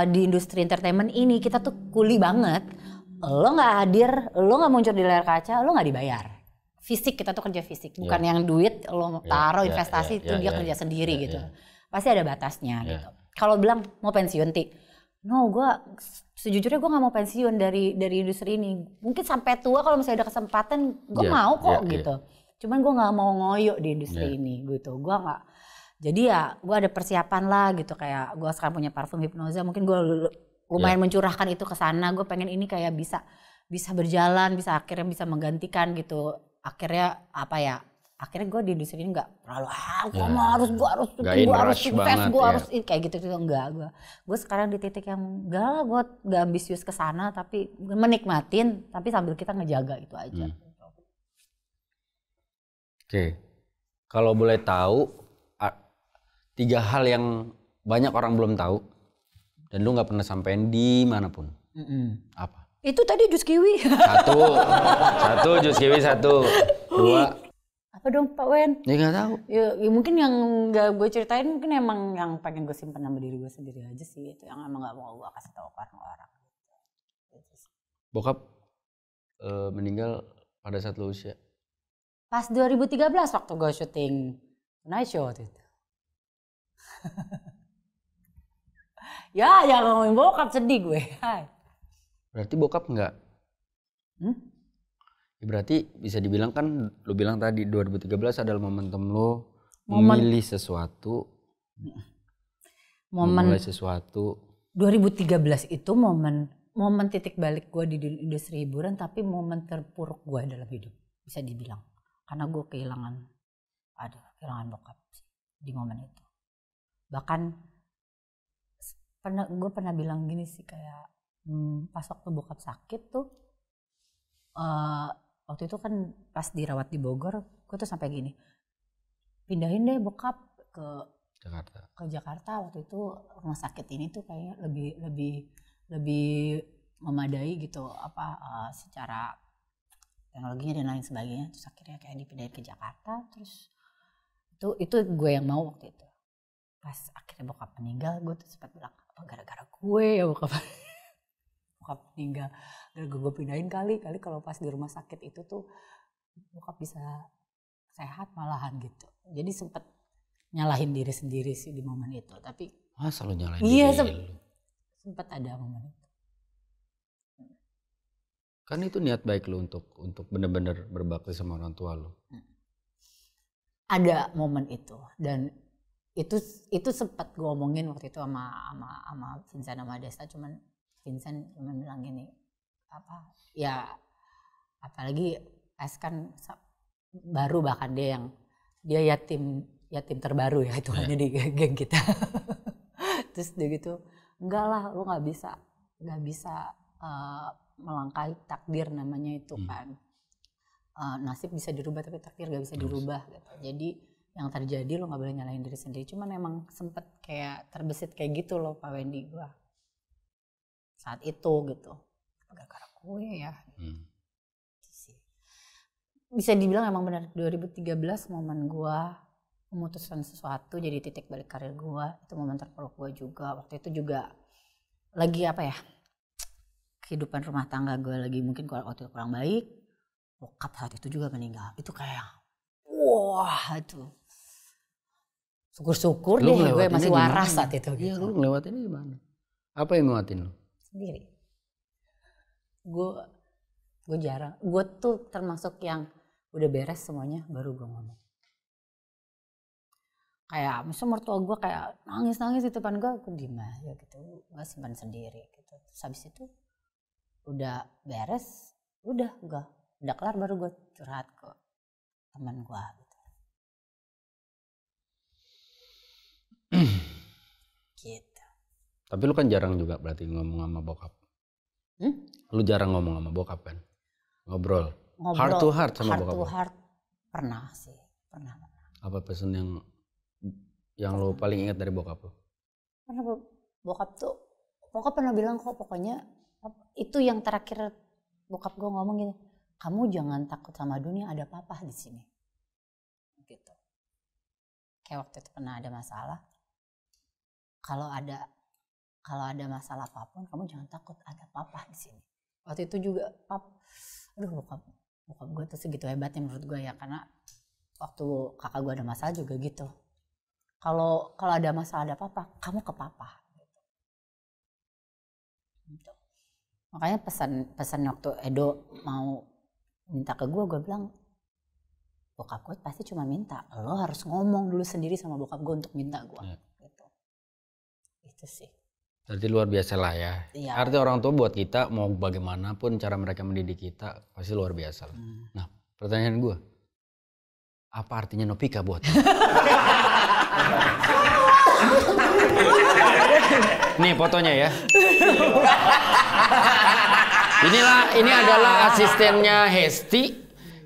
Di industri entertainment ini kita tuh kuli banget. Lo nggak hadir, lo nggak muncul di layar kaca, lo nggak dibayar. Fisik, kita tuh kerja fisik, bukan yang duit lo taruh investasi itu dia kerja sendiri gitu. Pasti ada batasnya gitu. Kalau bilang mau pensiun, Ti, no, sejujurnya gue nggak mau pensiun dari industri ini. Mungkin sampai tua kalau misalnya ada kesempatan, gue mau kok gitu. Cuman gue nggak mau ngoyo di industri ini gitu. Gue nggak. Jadi ya gue ada persiapan lah gitu, kayak gue sekarang punya parfum Hipnoza, mungkin gue lumayan mencurahkan itu ke sana. Gue pengen ini kayak bisa berjalan, akhirnya bisa menggantikan gitu. Akhirnya apa ya? Akhirnya gue di industri ini nggak terlalu gue harus invest, gue harus kayak gitu enggak. Gue sekarang di titik yang enggak lah, gue nggak ambisius ke sana, tapi menikmatin, tapi sambil kita ngejaga itu aja. Oke, kalau boleh tahu 3 hal yang banyak orang belum tahu dan lu nggak pernah sampein di manapun. Apa? Itu tadi jus kiwi. Satu jus kiwi, 1, 2. Apa dong Pak Wen? Ya nggak tahu. Ya mungkin yang nggak gue ceritain mungkin emang yang pengen gue simpen sama diri gue sendiri aja sih. Itu yang emang nggak mau gue kasih tahu ke orang-orang. Bokap meninggal pada saat lu usia? Pas 2013 waktu gue syuting Night Show waktu itu. Ya ngomongin bokap sedih gue. Hai. Berarti bokap enggak? Ya berarti bisa dibilang kan, lu bilang tadi 2013 adalah momentum lu memilih sesuatu. Memulai sesuatu. 2013 itu momen titik balik gue di industri hiburan, tapi momen terpuruk gue dalam hidup bisa dibilang. Karena gue kehilangan bokap di momen itu. Bahkan gue pernah bilang gini sih, kayak pas waktu bokap sakit tuh, waktu itu kan pas dirawat di Bogor, gue tuh sampai gini, pindahin deh bokap ke Jakarta. Waktu itu rumah sakit ini tuh kayaknya lebih memadai gitu, secara teknologinya dan lain sebagainya. Terus akhirnya kayak dipindahin ke Jakarta. Terus itu gue yang mau waktu itu. Pas akhirnya bokap meninggal, gue tuh sempat bilang, apa gara-gara gue ya bokap meninggal, gara-gara gue pindahin kali kalau pas di rumah sakit itu tuh bokap bisa sehat malahan gitu. Jadi sempat nyalahin diri sendiri sih di momen itu. Tapi masa lu nyalahin diri? Iya, sempat ada momen itu. Kan itu niat baik lu untuk benar-benar berbakti sama orang tua lu. Ada momen itu, dan itu sempat gue omongin waktu itu sama Vincent sama Desta. Cuman Vincent cuma bilang gini, apalagi Es kan baru, bahkan dia yatim terbaru ya, itu hanya di geng kita. Terus dia gitu, enggak lah, lu nggak bisa melangkahi takdir namanya itu kan. Nasib bisa dirubah tapi takdir gak bisa dirubah gitu. Jadi yang terjadi lo nggak boleh nyalahin diri sendiri. Cuman emang sempet kayak terbesit kayak gitu loh Pak Wendy gua saat itu gitu. Gara-gara gue ya. Bisa dibilang emang benar 2013 momen gua memutuskan sesuatu jadi titik balik karir gua. Itu momen terpuruk gua juga. Waktu itu juga lagi apa ya? Kehidupan rumah tangga gua lagi mungkin waktu itu kurang baik. Bokap saat itu juga meninggal. Itu kayak wah itu. Syukur-syukur deh gue masih waras saat itu. Iya, lu ngelewatinnya gimana? Apa yang ngelewatin lu? Sendiri. Gue jarang. Gue tuh termasuk yang udah beres semuanya baru gue ngomong. Kayak misalnya mertua gue kayak nangis di depan gue diem aja gitu. Gue simpan sendiri gitu. Terus habis itu udah beres, udah kelar baru gue curhat ke teman gue gitu. Gitu. Tapi lu kan jarang juga berarti ngomong sama bokap. Lu jarang ngomong sama bokap kan? Ngobrol. Heart to heart sama bokap. Heart to heart pernah sih, pernah. Apa pesan yang lu paling ingat dari bokap lu? Karena bokap pernah bilang kok pokoknya itu yang terakhir bokap gue ngomong gini, kamu jangan takut sama dunia, ada papa di sini. Gitu. Kayak waktu itu pernah ada masalah. Kalau ada masalah apapun, kamu jangan takut, ada papa di sini. Waktu itu juga bokap gue tuh segitu hebatnya menurut gue ya, karena waktu kakak gue ada masalah juga gitu. Kalau ada masalah ada papa, kamu ke papa. Gitu. Makanya pesan waktu Edo mau minta ke gue bilang, bokap gue pasti cuma minta, lo harus ngomong dulu sendiri sama bokap gue untuk minta gue. Ya. Gitu. Itu sih. Berarti luar biasa lah ya. Iya. Arti orang tua buat kita mau bagaimanapun cara mereka mendidik kita pasti luar biasa. Nah, pertanyaan gue, apa artinya Nopika buat? Nih fotonya ya. Ini adalah asistennya Hesti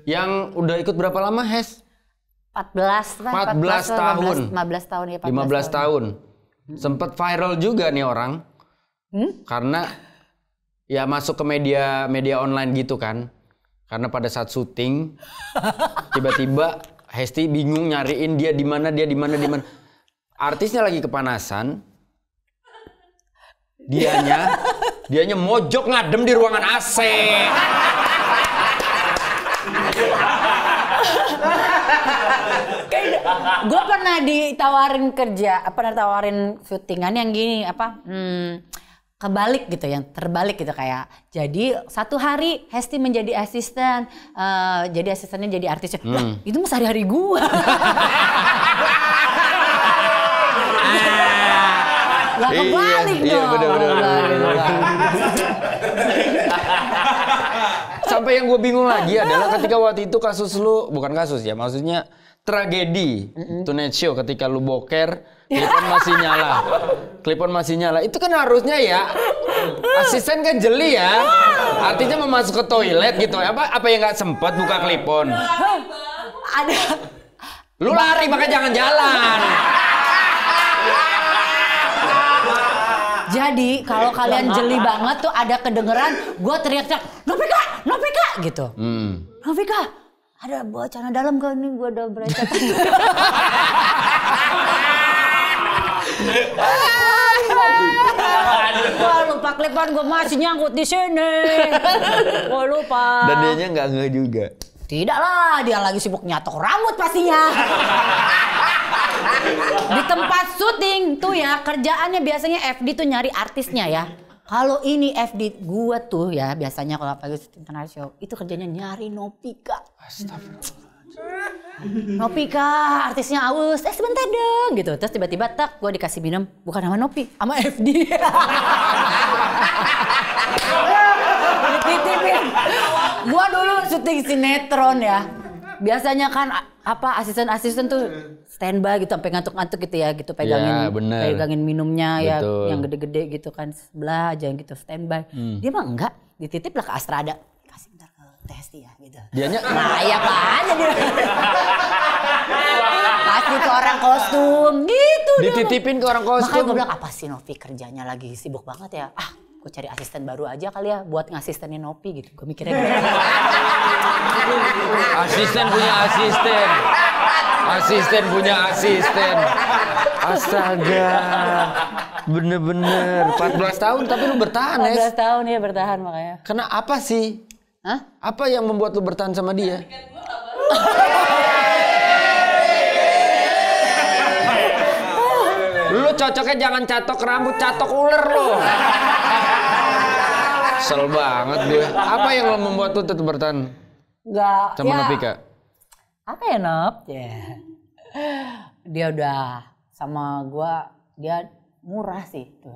yang udah ikut berapa lama, Hes? 14 tahun. 15 tahun ya. 15 tahun. Sempet viral juga nih orang. Karena ya masuk ke media online gitu kan. Karena pada saat syuting tiba-tiba Hesti bingung nyariin dia di mana. Artisnya lagi kepanasan. Dianya mojok ngadem di ruangan AC. Gue pernah ditawarin syutingan yang gini kebalik gitu, yang terbalik gitu kayak. Jadi satu hari Hesti menjadi asisten, jadi asistennya jadi artisnya. Lah, itu mah sehari-hari gue. Gak kebalik dong. Bener. Sampai yang gue bingung lagi adalah ketika waktu itu bukan kasus ya, maksudnya tragedi Tonight Show ketika lu boker, klipon masih nyala. Itu kan harusnya ya, asisten kan jeli ya, artinya mau masuk ke toilet gitu. Apa yang nggak sempet buka klipon? Ada. Lu lari maka jangan jalan. Jadi kalau kalian jeli banget tuh ada kedengeran gue teriak-teriak Nopika gitu. Nopika, ada wacana dalam kan nih, gue udah berecet. Wah, lupa klipon gue masih nyangkut di sini. Wah, lupa. Dan dianya nggak juga. Tidak lah, dia lagi sibuk nyatok rambut pastinya. Di tempat syuting tuh ya, kerjaannya biasanya FD tuh nyari artisnya ya. Kalau ini FD gua tuh ya, biasanya kalau pagi syuting Tonight Show, itu kerjanya nyari Nopika. Nopika, artisnya aus, sebentar dong gitu. Terus tiba-tiba gua dikasih minum, bukan sama Nopi, sama FD. Dititipin. Gua dulu syuting sinetron ya. Biasanya kan asisten tuh standby gitu sampai ngantuk-ngantuk gitu ya gitu pegangin minumnya Betul. ya yang gede-gede gitu kan sebelah aja gitu standby. Dia mah enggak, dititip lah ke Astrada. Kasih bentar ke Testi ya gitu. Dianya Nah, ya aja dia. Kasih ke orang kostum gitu. dititipin ke orang Makanya kostum. gue bilang apa sih Novi kerjanya lagi sibuk banget ya. Gue cari asisten baru aja kali ya buat ngasistenin Novi gitu. Gue mikirnya gitu. Asisten punya asisten. Asisten punya asisten. Astaga. Bener-bener 14 tahun tapi lu bertahan, 14 tahun ya bertahan makanya. Karena apa sih? Hah? Apa yang membuat lu bertahan sama dia? Lu cocoknya jangan catok rambut, catok ular lo. Kesel banget gue. Apa yang membuat lu tetap bertahan Enggak. sama Novika? Apa ya Nop? Dia udah sama gua, dia murah sih tuh.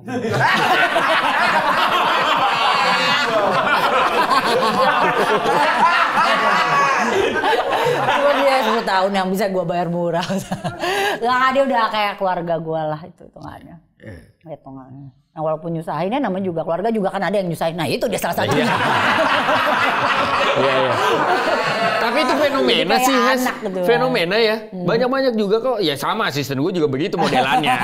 Cuma dia 10 tahun yang bisa gua bayar murah. Nggak, dia udah kayak keluarga gua lah itu hitungannya. Hitungannya. Nah walaupun nyusahinnya namanya juga keluarga juga kan ada yang nyusahin. Nah itu dia salah satunya. Iya. Tapi itu fenomena sih, Hes. Gitu, Fenomena ya. Banyak-banyak juga kok. Ya sama asisten gue juga begitu modelannya.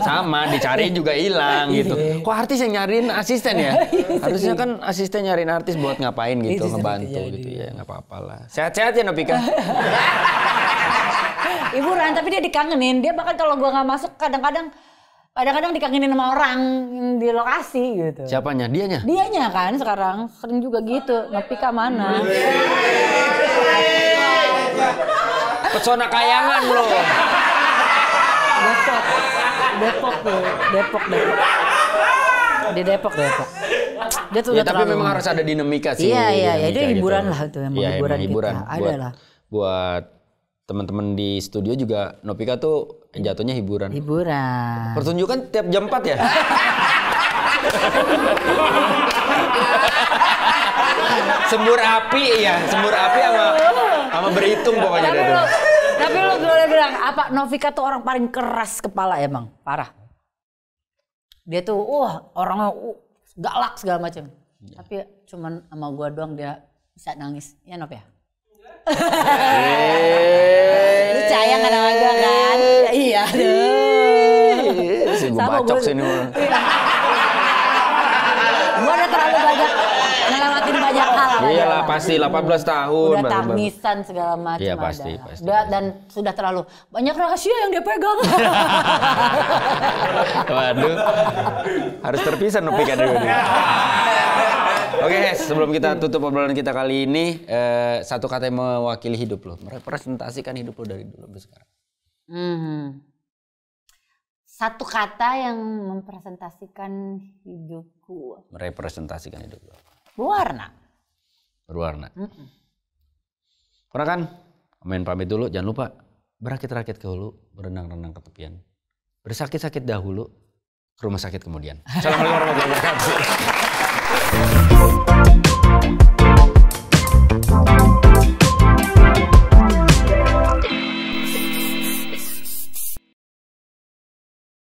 Sama, dicariin juga hilang gitu. Kok artis yang nyariin asisten ya? Harusnya kan asisten nyariin artis buat ngapain gitu, ngebantu gitu ya. Nggak apa-apa lah. Sehat-sehat ya Novika. Hiburan tapi dia dikangenin. Dia bahkan kalau gua nggak masuk kadang-kadang dikangenin sama orang yang di lokasi gitu. Siapanya? Dianya? Dianya kan sekarang sering juga gitu. Novika mana? Pesona kayangan loh. Depok. Di Depok. Dia tuh Ya tapi memang harus ada dinamika sih. Iya. Itu dinamika hiburan gitu. lah itu emang Iya, hiburan emang hiburan. kita. Ada lah. Buat teman-teman di studio juga Novika tuh jatuhnya hiburan. Hiburan. Pertunjukan tiap jam 4 ya? Sembur api sama berhitung pokoknya dia tuh. Tapi lu boleh bilang apa Novika tuh orang paling keras kepala emang, parah. Dia tuh orangnya galak segala macam. Tapi cuman sama gua doang dia bisa nangis. Ya Nov ya? Lu sayang kan sama gua kan? Iya dong. Gue bacok sini. Gua udah terlalu banyak ngelewatin banyak hal. Iyalah pasti 18 tahun. Udah tangisan segala macam. Iya pasti. Dan sudah terlalu banyak rahasia yang dia pegang. Waduh. Harus terpisah Novika dari ini. Oke, sebelum kita tutup obrolan kita kali ini, satu kata yang mewakili hidup lo, merepresentasikan hidup lo dari dulu sampai sekarang. Satu kata yang mempresentasikan hidupku. Merepresentasikan hidup lo. Berwarna. Pernah kan? Main pamit dulu, jangan lupa berakit-rakit ke hulu, berenang-renang ke tepian. Bersakit-sakit dahulu, ke rumah sakit kemudian. Assalamualaikum warahmatullahi wabarakatuh.